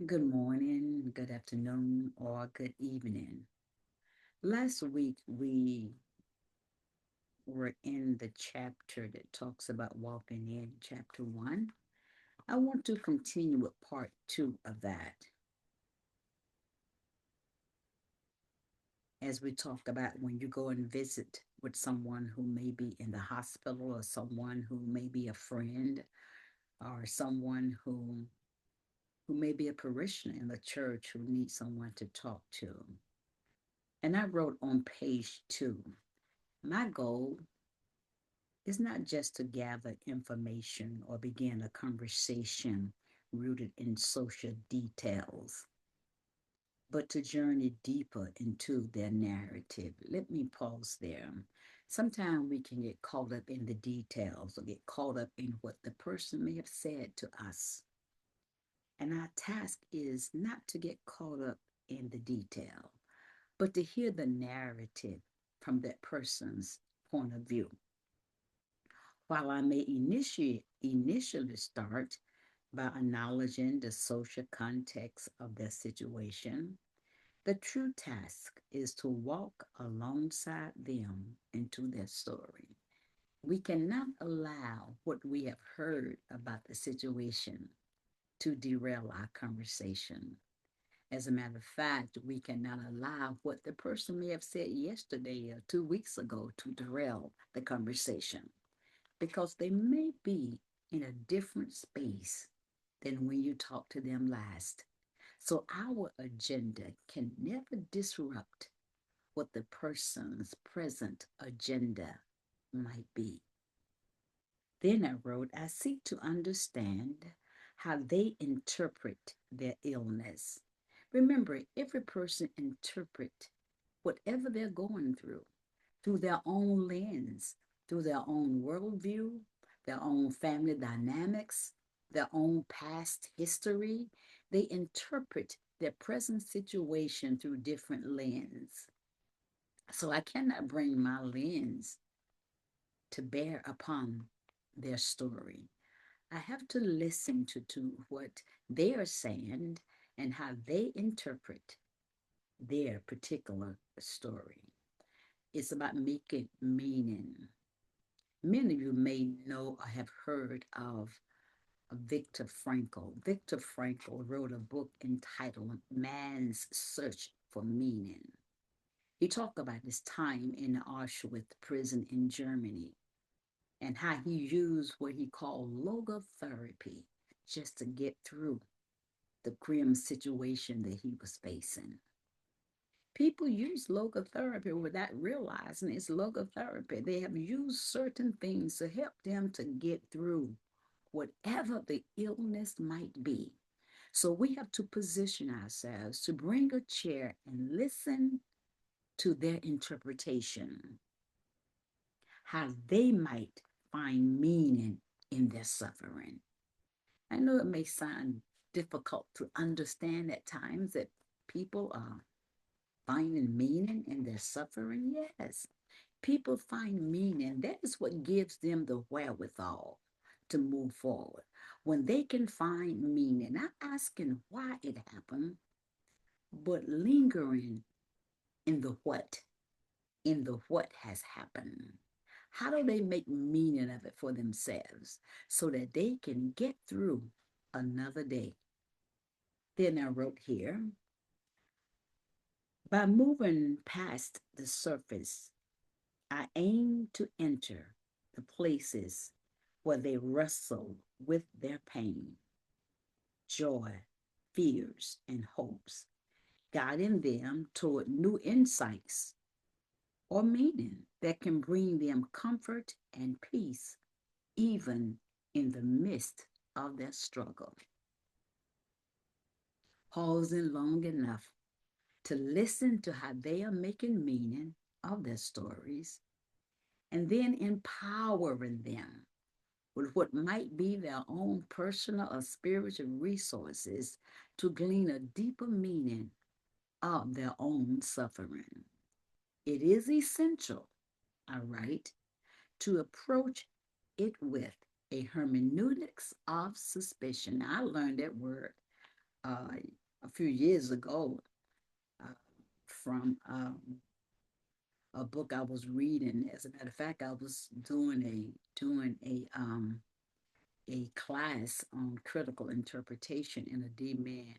Good morning, good afternoon, or good evening. Last week we were in the chapter that talks about walking in, chapter one. I want to continue with part two of that as we talk about when you go and visit with someone who may be in the hospital or someone who may be a friend or someone who may be a parishioner in the church who needs someone to talk to. And I wrote on page two, my goal is not just to gather information or begin a conversation rooted in social details, but to journey deeper into their narrative. Let me pause there. Sometimes we can get caught up in the details or get caught up in what the person may have said to us. And our task is not to get caught up in the detail, but to hear the narrative from that person's point of view. While I may initially start by acknowledging the social context of their situation, the true task is to walk alongside them into their story. We cannot allow what we have heard about the situation to derail our conversation. As a matter of fact, we cannot allow what the person may have said yesterday or 2 weeks ago to derail the conversation because they may be in a different space than when you talked to them last. So our agenda can never disrupt what the person's present agenda might be. Then I wrote, I seek to understand how they interpret their illness. Remember, every person interpret whatever they're going through their own lens, through their own worldview, their own family dynamics, their own past history. They interpret their present situation through different lens. So I cannot bring my lens to bear upon their story. I have to listen to what they are saying and how they interpret their particular story. It's about making meaning. Many of you may know or have heard of Viktor Frankl. Viktor Frankl wrote a book entitled Man's Search for Meaning. He talked about his time in the Auschwitz prison in Germany and how he used what he called logotherapy just to get through the grim situation that he was facing. People use logotherapy without realizing it's logotherapy. They have used certain things to help them to get through whatever the illness might be. So we have to position ourselves to bring a chair and listen to their interpretation, how they might find meaning in their suffering. I know it may sound difficult to understand at times that people are finding meaning in their suffering. Yes, people find meaning. That is what gives them the wherewithal to move forward. When they can find meaning, not asking why it happened, but lingering in the what has happened. How do they make meaning of it for themselves so that they can get through another day? Then I wrote here, by moving past the surface, I aim to enter the places where they wrestle with their pain, joy, fears, and hopes, guiding them toward new insights or meaning that can bring them comfort and peace, even in the midst of their struggle. Pausing long enough to listen to how they are making meaning of their stories, and then empowering them with what might be their own personal or spiritual resources to glean a deeper meaning of their own suffering. It is essential, all right, to approach it with a hermeneutics of suspicion. I learned that word uh, a few years ago uh, from a book I was reading. As a matter of fact, I was doing a class on critical interpretation in a D-Man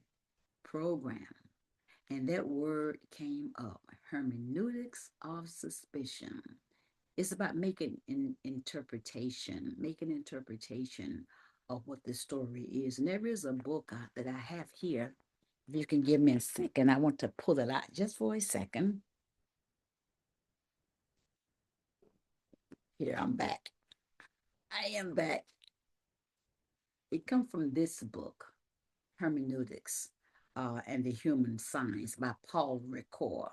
program, and that word came up: hermeneutics of suspicion. It's about making an interpretation, making interpretation of what the story is. And there is a book that I have here. If you can give me a second, I want to pull it out just for a second. Here, I'm back. I am back. It comes from this book, Hermeneutics and the Human Signs by Paul Ricoeur.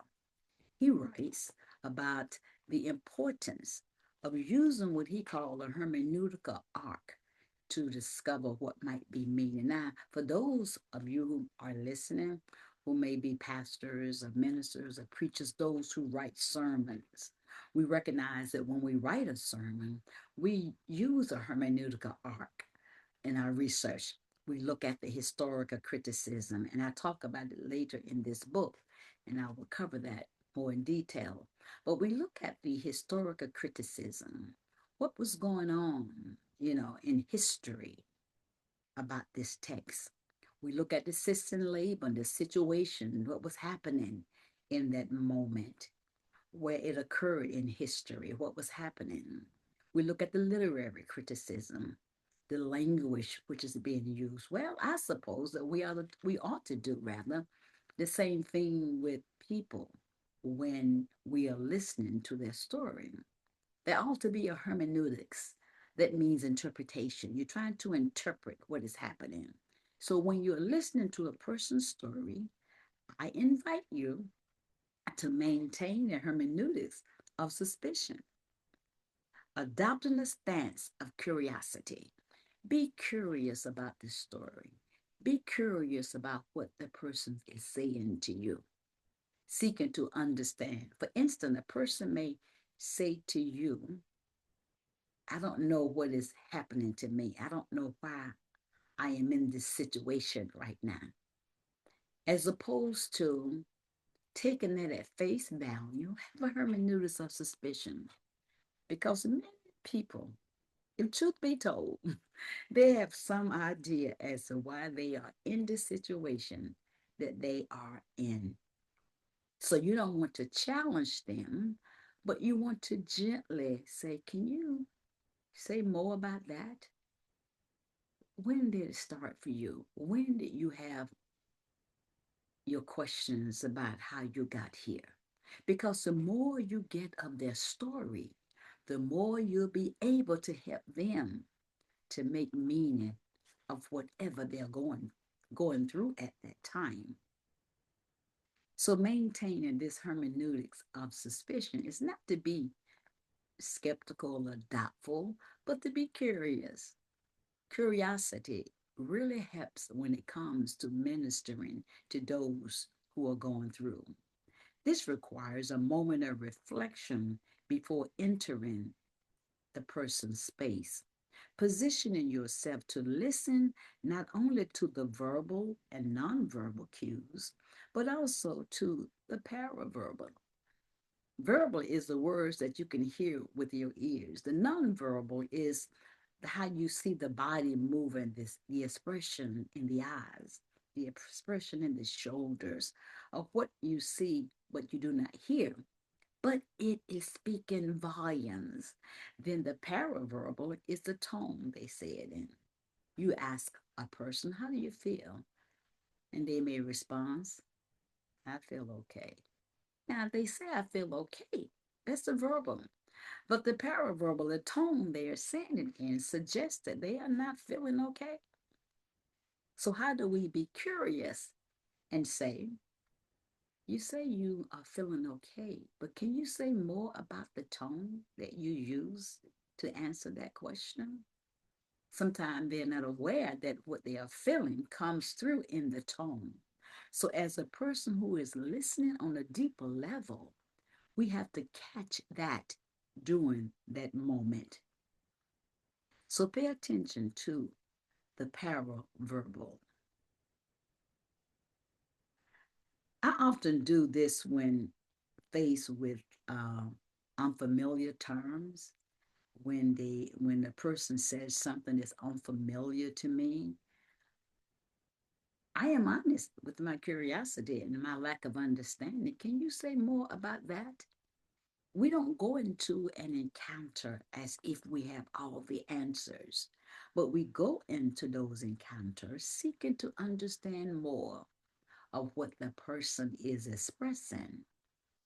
He writes about the importance of using what he called a hermeneutical arc to discover what might be meaning. Now, for those of you who are listening, who may be pastors or ministers or preachers, those who write sermons, we recognize that when we write a sermon, we use a hermeneutical arc in our research. We look at the historical criticism, and I talk about it later in this book, and I will cover that more in detail. But we look at the historical criticism, what was going on, in history about this text. We look at the system labor, the situation, what was happening in that moment, where it occurred in history, what was happening. We look at the literary criticism, the language which is being used. Well, I suppose that we ought to do rather the same thing with people when we are listening to their story. There ought to be a hermeneutics. That means interpretation. You're trying to interpret what is happening. So when you're listening to a person's story, I invite you to maintain a hermeneutics of suspicion, adopting a stance of curiosity. Be curious about the story. Be curious about what the person is saying to you, seeking to understand. For instance, a person may say to you, I don't know what is happening to me. I don't know why I am in this situation right now. As opposed to taking that at face value, have a hermeneutics of suspicion. Because many people, if truth be told, they have some idea as to why they are in the situation that they are in. So you don't want to challenge them, but you want to gently say, can you say more about that? When did it start for you? When did you have your questions about how you got here? Because the more you get of their story, the more you'll be able to help them to make meaning of whatever they're going through at that time. So maintaining this hermeneutics of suspicion is not to be skeptical or doubtful, but to be curious. Curiosity really helps when it comes to ministering to those who are going through. This requires a moment of reflection before entering the person's space, positioning yourself to listen not only to the verbal and nonverbal cues, but also to the paraverbal. Verbal is the words that you can hear with your ears. The nonverbal is how you see the body moving, the expression in the eyes, the expression in the shoulders, of what you see, but you do not hear. But it is speaking volumes. Then the paraverbal is the tone they say it in. You ask a person, how do you feel? And they may respond, I feel okay. Now, they say I feel okay. That's the verbal. But the paraverbal, the tone they are saying it in, suggests that they are not feeling okay. So, how do we be curious and say, you say you are feeling okay, but can you say more about the tone that you use to answer that question? Sometimes they're not aware that what they are feeling comes through in the tone. So, as a person who is listening on a deeper level, we have to catch that during that moment. So, pay attention to the paraverbal. I often do this when faced with uh, unfamiliar terms. When the person says something that's unfamiliar to me, I am honest with my curiosity and my lack of understanding. Can you say more about that? We don't go into an encounter as if we have all the answers, but we go into those encounters seeking to understand more of what the person is expressing,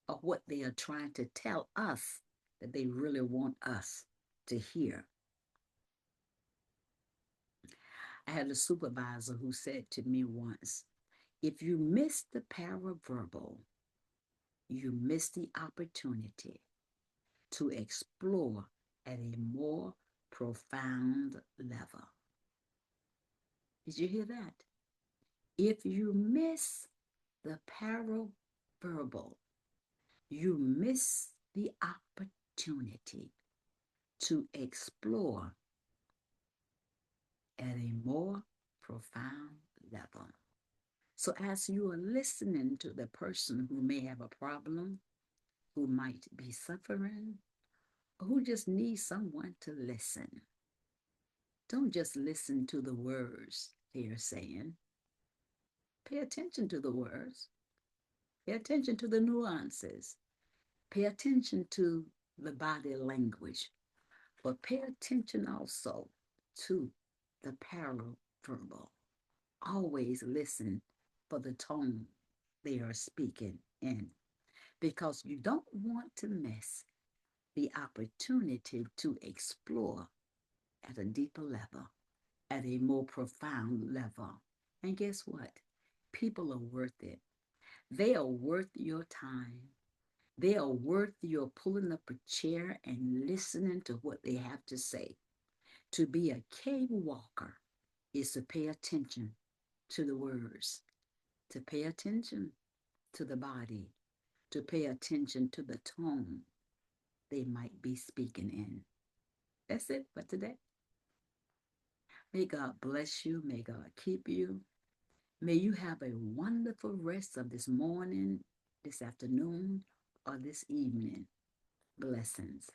of what they are trying to tell us that they really want us to hear. I had a supervisor who said to me once, if you miss the paraverbal, you miss the opportunity to explore at a more profound level. Did you hear that? If you miss the paraverbal, you miss the opportunity to explore at a more profound level. So, as you are listening to the person who may have a problem, who might be suffering, or who just needs someone to listen, don't just listen to the words they are saying. Pay attention to the words, pay attention to the nuances, pay attention to the body language, but pay attention also to the paraverbal. Always listen for the tone they are speaking in because you don't want to miss the opportunity to explore at a deeper level, at a more profound level. And guess what? People are worth it. They are worth your time. They are worth your pulling up a chair and listening to what they have to say. To be a cave walker is to pay attention to the words, to pay attention to the body, to pay attention to the tone they might be speaking in. That's it for today. May God bless you. May God keep you. May you have a wonderful rest of this morning, this afternoon, or this evening. Blessings.